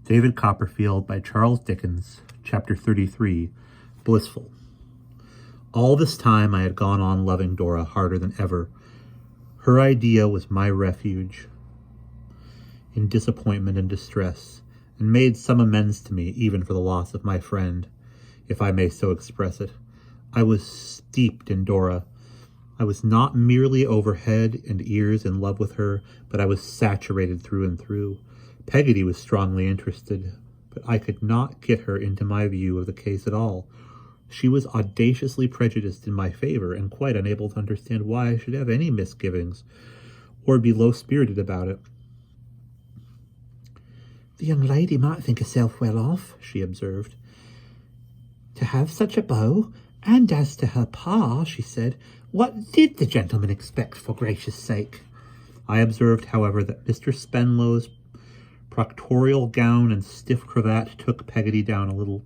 David Copperfield by Charles Dickens, Chapter 33, Blissful. All this time I had gone on loving Dora harder than ever. Her idea was my refuge in disappointment and distress, and made some amends to me even for the loss of my friend, if I may so express it. I was steeped in Dora. I was not merely over head and ears in love with her, but I was saturated through and through. Peggotty was strongly interested, but I could not get her into my view of the case at all. She was audaciously prejudiced in my favor, and quite unable to understand why I should have any misgivings, or be low-spirited about it. "The young lady might think herself well off," she observed, "to have such a beau, and as to her pa," she said, "what did the gentleman expect, for gracious sake?" I observed, however, that Mr. Spenlow's proctorial gown and stiff cravat took Peggotty down a little,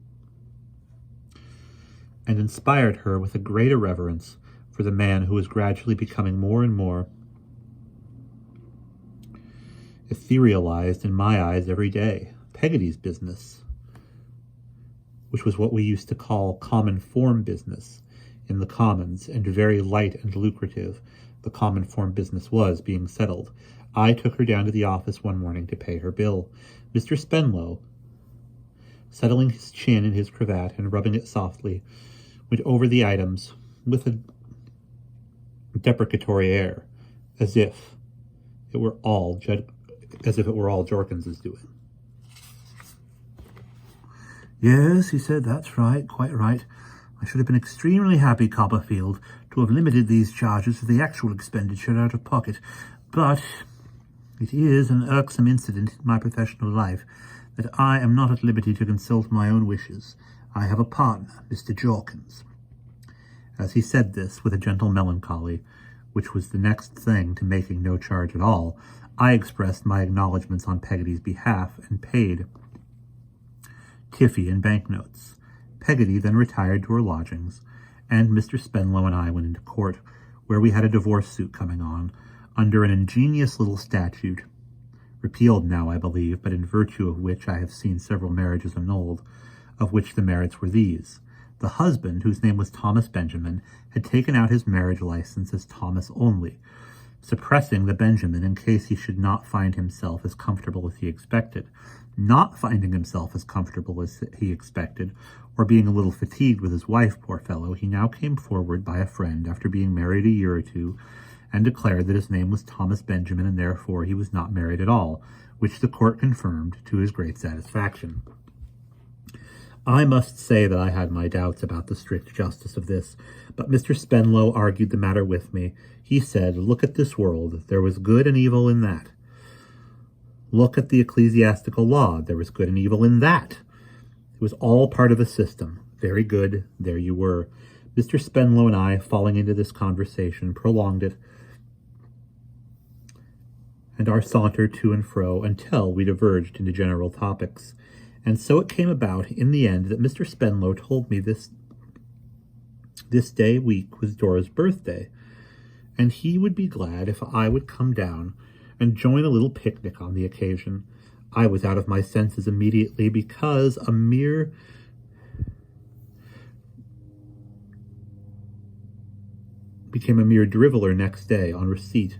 and inspired her with a greater reverence for the man who was gradually becoming more and more etherealized in my eyes every day. Peggotty's business, which was what we used to call common form business in the commons, and very light and lucrative, the common form business was being settled. I took her down to the office one morning to pay her bill. Mr. Spenlow, settling his chin in his cravat and rubbing it softly, went over the items with a deprecatory air, as if it were all Jorkins's doing. "Yes," he said, "that's right, quite right. I should have been extremely happy, Copperfield, to have limited these charges to the actual expenditure out of pocket. But it is an irksome incident in my professional life that I am not at liberty to consult my own wishes. I have a partner, Mr. Jorkins." As he said this, with a gentle melancholy, which was the next thing to making no charge at all, I expressed my acknowledgments on Peggotty's behalf and paid Tiffy in banknotes. Peggotty then retired to her lodgings, and Mr. Spenlow and I went into court, where we had a divorce suit coming on, under an ingenious little statute, repealed now, I believe, but in virtue of which I have seen several marriages annulled, of which the merits were these. The husband, whose name was Thomas Benjamin, had taken out his marriage license as Thomas only, suppressing the Benjamin in case he should not find himself as comfortable as he expected. Not finding himself as comfortable as he expected, or being a little fatigued with his wife, poor fellow, he now came forward by a friend after being married a year or two, and declared that his name was Thomas Benjamin, and therefore he was not married at all, which the court confirmed to his great satisfaction. I must say that I had my doubts about the strict justice of this, but Mr. Spenlow argued the matter with me. He said, "Look at this world. There was good and evil in that. Look at the ecclesiastical law. There was good and evil in that. It was all part of a system. Very good. There you were." Mr. Spenlow and I, falling into this conversation, prolonged it, and our saunter to and fro, until we diverged into general topics. And so it came about, in the end, that Mr. Spenlow told me this day week was Dora's birthday, and he would be glad if I would come down and join a little picnic on the occasion. I was out of my senses immediately, because became a mere driveler next day on receipt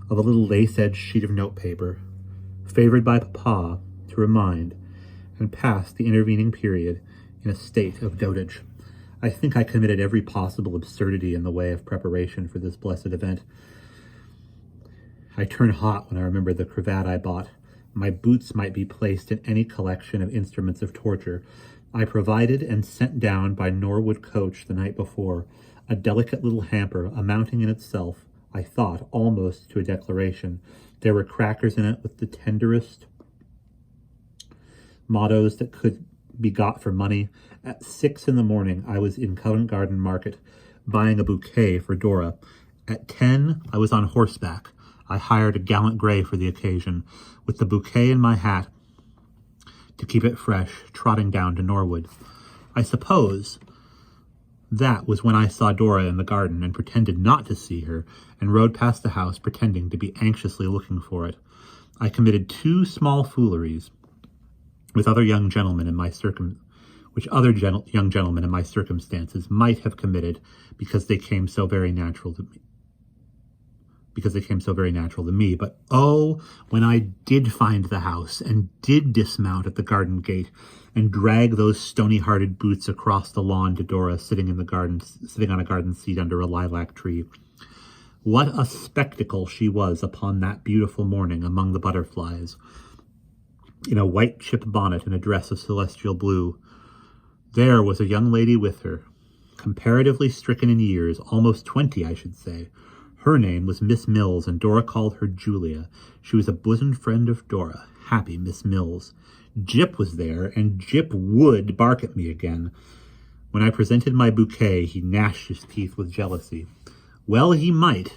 of a little lace-edged sheet of notepaper, favored by Papa to remind, and passed the intervening period in a state of dotage. I think I committed every possible absurdity in the way of preparation for this blessed event. I turn hot when I remember the cravat I bought. My boots might be placed in any collection of instruments of torture. I provided and sent down by Norwood coach the night before a delicate little hamper amounting in itself, I thought, almost to a declaration. There were crackers in it with the tenderest mottos that could be got for money. At 6 a.m, I was in Covent Garden Market buying a bouquet for Dora. At 10, I was on horseback. I hired a gallant grey for the occasion, with the bouquet in my hat to keep it fresh, trotting down to Norwood. I suppose that was when I saw Dora in the garden and pretended not to see her, and rode past the house pretending to be anxiously looking for it. I committed 2 small fooleries, with other young gentlemen in my young gentlemen in my circumstances might have committed because they came so very natural to me. But oh, when I did find the house and did dismount at the garden gate and drag those stony-hearted boots across the lawn to Dora sitting on a garden seat under a lilac tree, what a spectacle she was upon that beautiful morning among the butterflies, in a white chip bonnet and a dress of celestial blue. There was a young lady with her, comparatively stricken in years, almost 20, I should say. Her name was Miss Mills, and Dora called her Julia. She was a bosom friend of Dora, happy Miss Mills. Jip was there, and Jip would bark at me again. When I presented my bouquet, he gnashed his teeth with jealousy. Well, he might,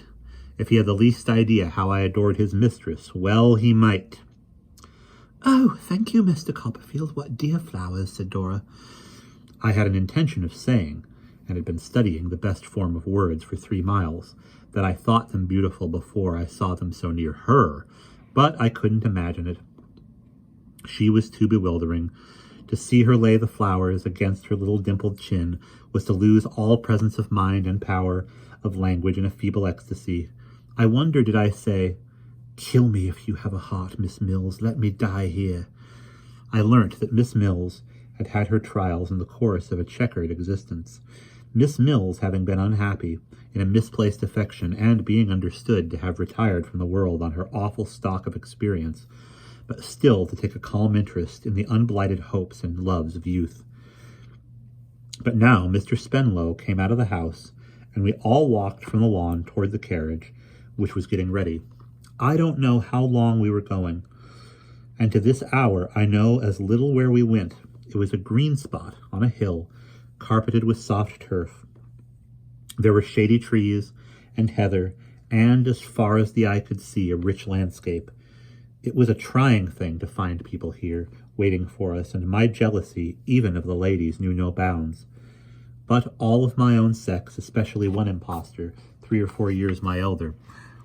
if he had the least idea how I adored his mistress. Well, he might. "Oh, thank you, Mr. Copperfield. What dear flowers," said Dora. I had an intention of saying, and had been studying the best form of words for 3 miles, that I thought them beautiful before I saw them so near her, but I couldn't imagine it. She was too bewildering. To see her lay the flowers against her little dimpled chin was to lose all presence of mind and power of language in a feeble ecstasy. I wonder, did I say, "Kill me if you have a heart, Miss Mills. Let me die here." I learnt that Miss Mills had had her trials in the course of a checkered existence. Miss Mills, having been unhappy in a misplaced affection and being understood to have retired from the world on her awful stock of experience, but still to take a calm interest in the unblighted hopes and loves of youth. But now Mr. Spenlow came out of the house, and we all walked from the lawn toward the carriage, which was getting ready. I don't know how long we were going, and to this hour I know as little where we went. It was a green spot on a hill, carpeted with soft turf. There were shady trees and heather, and as far as the eye could see, a rich landscape. It was a trying thing to find people here, waiting for us, and my jealousy, even of the ladies, knew no bounds. But all of my own sex, especially one impostor, 3 or 4 years my elder,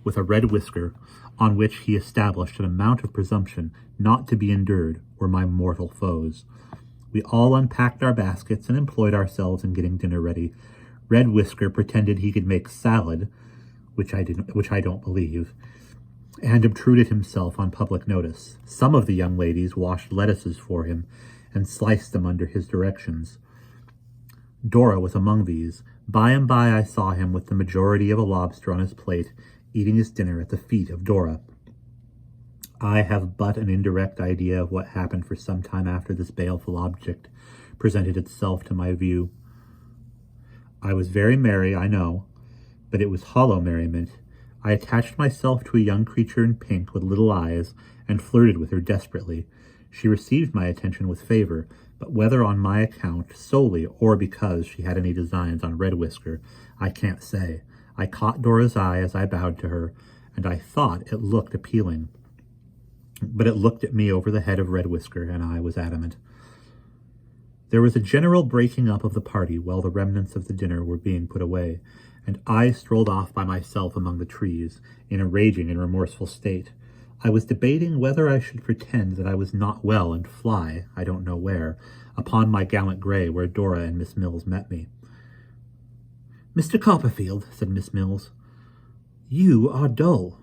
with a red whisker, on which he established an amount of presumption not to be endured, were my mortal foes. We all unpacked our baskets and employed ourselves in getting dinner ready. Red Whisker pretended he could make salad, which I don't believe, and obtruded himself on public notice. Some of the young ladies washed lettuces for him and sliced them under his directions. Dora was among these. By and by I saw him with the majority of a lobster on his plate, eating his dinner at the feet of Dora. I have but an indirect idea of what happened for some time after this baleful object presented itself to my view. I was very merry, I know, but it was hollow merriment. I attached myself to a young creature in pink with little eyes and flirted with her desperately. She received my attention with favor, but whether on my account solely or because she had any designs on Red Whisker, I can't say. I caught Dora's eye as I bowed to her, and I thought it looked appealing. But it looked at me over the head of Red Whisker, and I was adamant. There was a general breaking up of the party while the remnants of the dinner were being put away, and I strolled off by myself among the trees, in a raging and remorseful state. I was debating whether I should pretend that I was not well and fly, I don't know where, upon my gallant grey where Dora and Miss Mills met me. "Mr. Copperfield," said Miss Mills, "you are dull."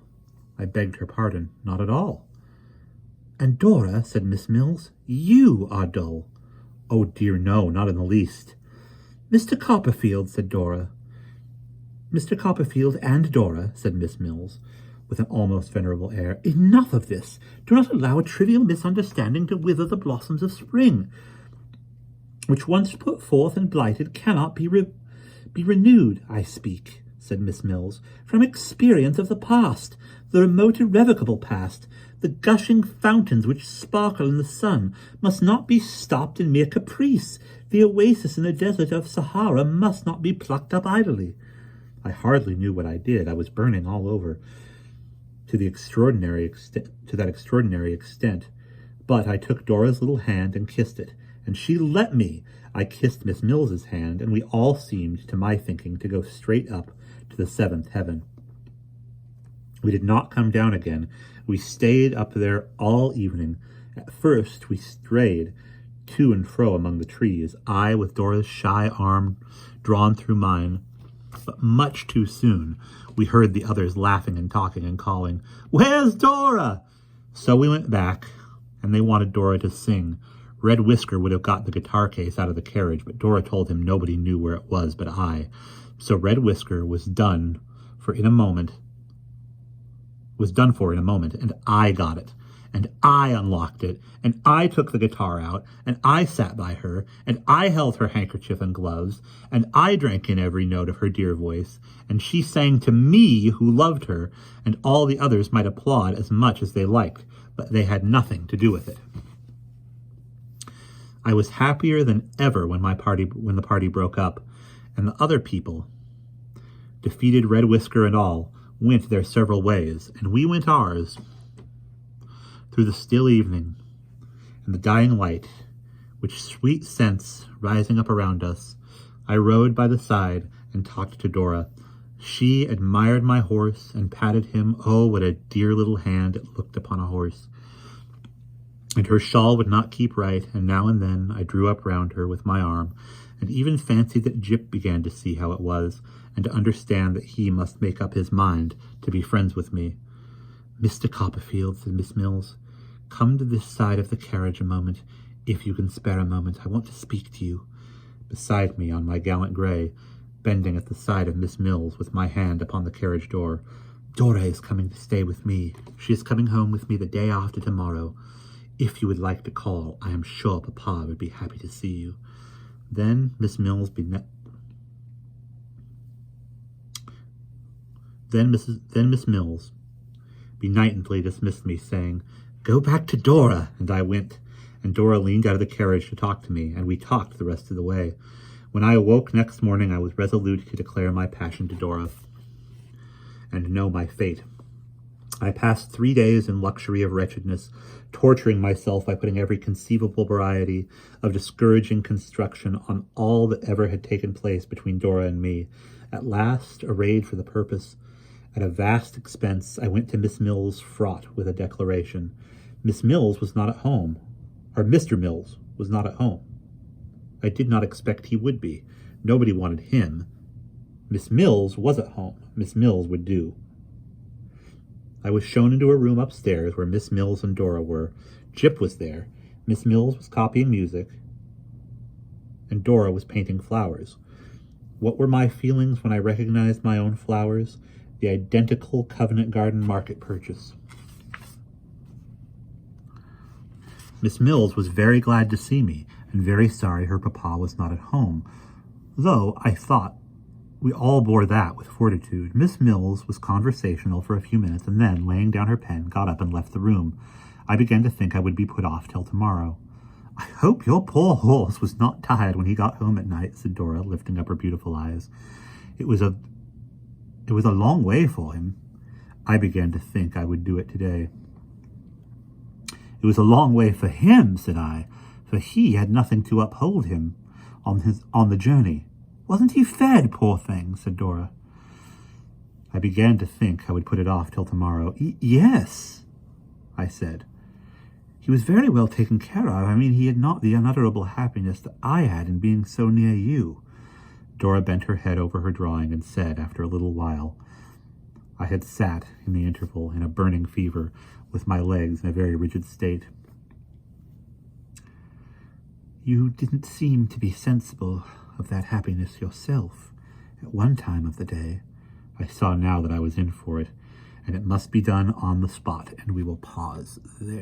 I begged her pardon. "Not at all." "And Dora," said Miss Mills, "you are dull." "Oh dear, no, not in the least." "Mr. Copperfield," said Dora. "Mr. Copperfield and Dora," said Miss Mills, with an almost venerable air, "enough of this. Do not allow a trivial misunderstanding to wither the blossoms of spring, which once put forth and blighted cannot be renewed. I speak," said Miss Mills, "from experience of the past, the remote irrevocable past. The gushing fountains which sparkle in the sun must not be stopped in mere caprice. The oasis in the desert of Sahara must not be plucked up idly." I hardly knew what I did. I was burning all over to that extraordinary extent. But I took Dora's little hand and kissed it, and she let me. I kissed Miss Mills's hand, and we all seemed, to my thinking, to go straight up to the 7th heaven. We did not come down again. We stayed up there all evening, At first we strayed to and fro among the trees, I with Dora's shy arm drawn through mine. But much too soon we heard the others laughing and talking and calling, "Where's Dora?" So we went back, and they wanted Dora to sing. Red Whisker would have got the guitar case out of the carriage, but Dora told him nobody knew where it was but I. So Red Whisker was done for in a moment, and I got it. And I unlocked it, and I took the guitar out, and I sat by her, and I held her handkerchief and gloves, and I drank in every note of her dear voice, and she sang to me who loved her, and all the others might applaud as much as they liked, but they had nothing to do with it. I was happier than ever when the party broke up, and the other people, defeated Red Whisker and all, went their several ways, and we went ours. Through the still evening and the dying light, which sweet scents rising up around us, I rode by the side and talked to Dora. She admired my horse and patted him. Oh, what a dear little hand it looked upon a horse. And her shawl would not keep right, and now and then I drew up round her with my arm, and even fancied that Jip began to see how it was, and to understand that he must make up his mind to be friends with me. "Mr. Copperfield," said Miss Mills, "come to this side of the carriage a moment, if you can spare a moment. I want to speak to you." Beside me, on my gallant grey, bending at the side of Miss Mills with my hand upon the carriage door. "Dora is coming to stay with me. She is coming home with me the day after tomorrow. If you would like to call, I am sure Papa would be happy to see you." Then Miss Mills benignantly dismissed me, saying, "Go back to Dora," and I went, and Dora leaned out of the carriage to talk to me, and we talked the rest of the way. When I awoke next morning, I was resolute to declare my passion to Dora and know my fate. I passed 3 days in luxury of wretchedness, torturing myself by putting every conceivable variety of discouraging construction on all that ever had taken place between Dora and me. At last, arrayed for the purpose, at a vast expense, I went to Miss Mills fraught with a declaration. Miss Mills was not at home, or Mr. Mills was not at home. I did not expect he would be. Nobody wanted him. Miss Mills was at home. Miss Mills would do. I was shown into a room upstairs where Miss Mills and Dora were. Jip was there. Miss Mills was copying music, and Dora was painting flowers. What were my feelings when I recognized my own flowers? The identical Covent Garden market purchase. Miss Mills was very glad to see me, and very sorry her papa was not at home, though I thought we all bore that with fortitude. Miss Mills was conversational for a few minutes, and then, laying down her pen, got up and left the room. I began to think I would be put off till tomorrow. "I hope your poor horse was not tired when he got home at night," said Dora, lifting up her beautiful eyes. It was a long way for him. I began to think I would do it today. "It was a long way for him," said I, "for he had nothing to uphold him on the journey. Wasn't he fed, poor thing?" said Dora. I began to think I would put it off till tomorrow. Yes," I said. "He was very well taken care of. I mean, he had not the unutterable happiness that I had in being so near you." Dora bent her head over her drawing and said, after a little while, I had sat in the interval in a burning fever, with my legs in a very rigid state, "You didn't seem to be sensible of that happiness yourself at one time of the day." I saw now that I was in for it, and it must be done on the spot, and we will pause there.